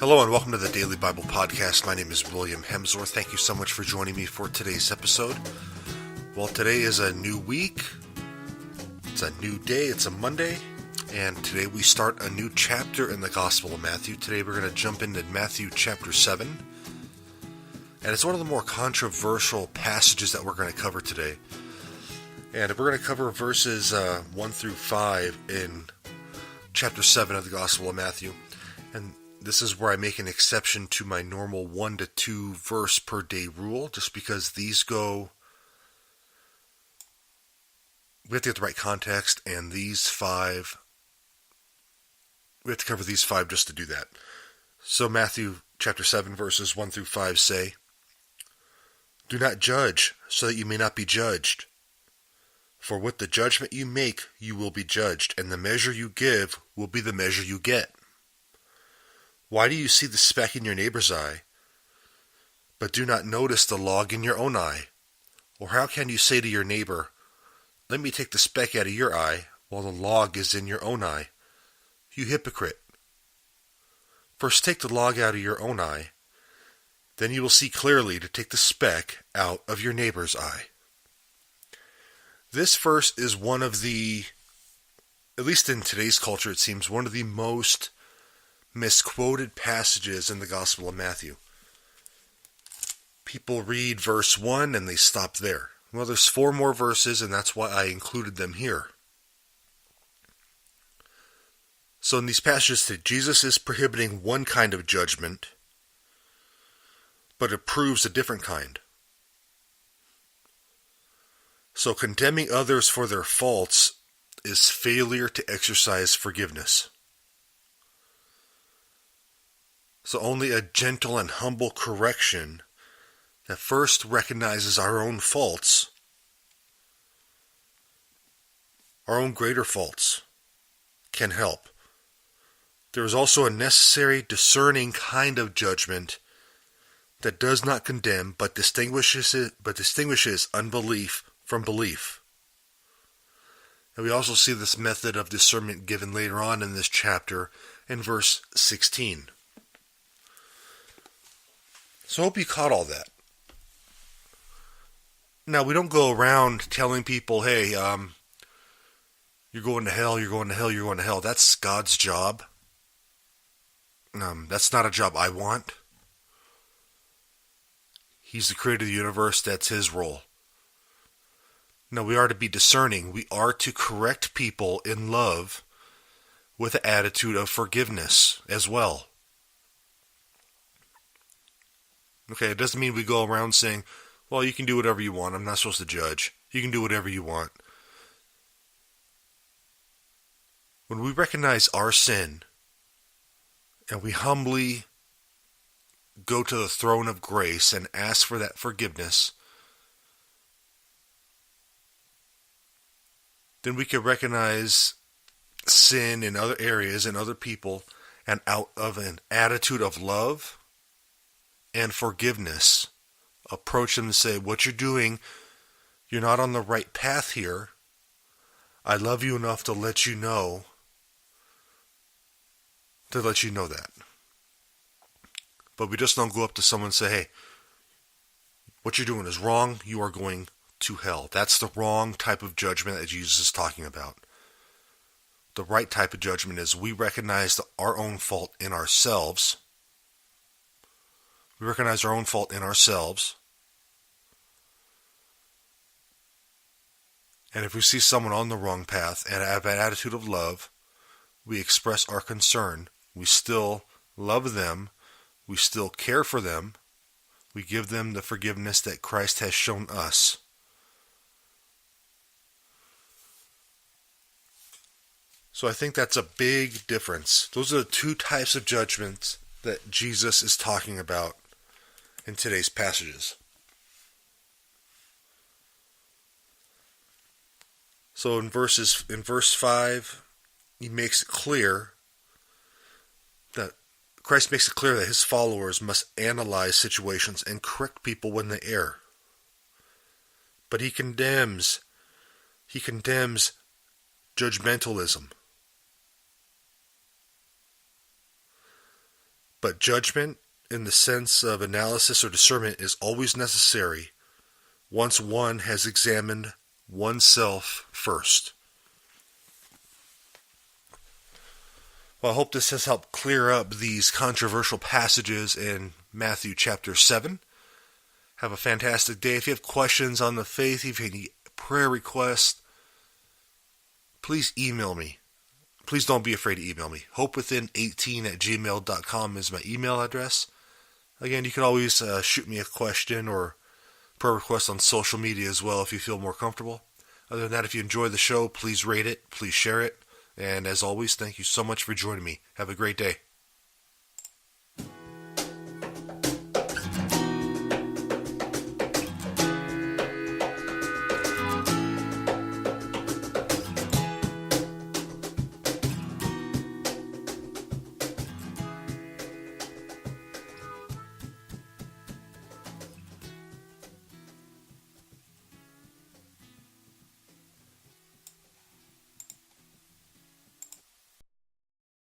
Hello and welcome to the Daily Bible Podcast. My name is William Hemsworth. Thank you so much for joining me for today's episode. Well, today is a new week. It's a new day. It's a Monday. And today we start a new chapter in the Gospel of Matthew. Today we're going to jump into Matthew chapter 7. And it's one of the more controversial passages that we're going to cover today. And we're going to cover verses 1 through 5 in chapter 7 of the Gospel of Matthew. And this is where I make an exception to my normal 1 to 2 verse per day rule, just because these go, we have to get the right context, and these 5, we have to cover these 5 just to do that. So Matthew chapter 7 verses 1 through 5 say, "Do not judge, so that you may not be judged. For with the judgment you make, you will be judged, and the measure you give will be the measure you get. Why do you see the speck in your neighbor's eye, but do not notice the log in your own eye? Or how can you say to your neighbor, 'Let me take the speck out of your eye,' while the log is in your own eye? You hypocrite! First take the log out of your own eye, then you will see clearly to take the speck out of your neighbor's eye." This verse is one of the, at least in today's culture it seems, one of the most misquoted passages in the Gospel of Matthew. People read verse 1 and they stop there. Well, there's 4 more verses, and that's why I included them here. So in these passages, Jesus is prohibiting one kind of judgment, but approves a different kind. So condemning others for their faults is failure to exercise forgiveness. So only a gentle and humble correction that first recognizes our own faults, our own greater faults, can help. There is also a necessary discerning kind of judgment that does not condemn but distinguishes unbelief from belief. And we also see this method of discernment given later on in this chapter in verse 16. So I hope you caught all that. Now, we don't go around telling people, hey, you're going to hell, you're going to hell, you're going to hell. That's God's job. That's not a job I want. He's the creator of the universe. That's his role. No, we are to be discerning. We are to correct people in love with an attitude of forgiveness as well. Okay, it doesn't mean we go around saying, well, you can do whatever you want. I'm not supposed to judge. You can do whatever you want. When we recognize our sin and we humbly go to the throne of grace and ask for that forgiveness, then we can recognize sin in other areas and other people, and out of an attitude of love and forgiveness, approach them and say, what you're doing, you're not on the right path here. I love you enough to let you know that. But we just don't go up to someone and say, hey, what you're doing is wrong. You are going to hell. That's the wrong type of judgment that Jesus is talking about. The right type of judgment is we recognize our own fault in ourselves. We recognize our own fault in ourselves. And if we see someone on the wrong path and have an attitude of love, we express our concern. We still love them. We still care for them. We give them the forgiveness that Christ has shown us. So I think that's a big difference. Those are the 2 types of judgments that Jesus is talking about in today's passages. So in verse 5, he makes it clear that Christ makes it clear that his followers must analyze situations and correct people when they err. But he condemns judgmentalism. but judgment in the sense of analysis or discernment is always necessary once one has examined oneself first. Well, I hope this has helped clear up these controversial passages in Matthew chapter 7. Have a fantastic day. If you have questions on the faith, if you have any prayer requests, please email me. Please don't be afraid to email me. hopewithin18@gmail.com is my email address. Again, you can always shoot me a question or prayer request on social media as well if you feel more comfortable. Other than that, if you enjoy the show, please rate it, please share it. And as always, thank you so much for joining me. Have a great day.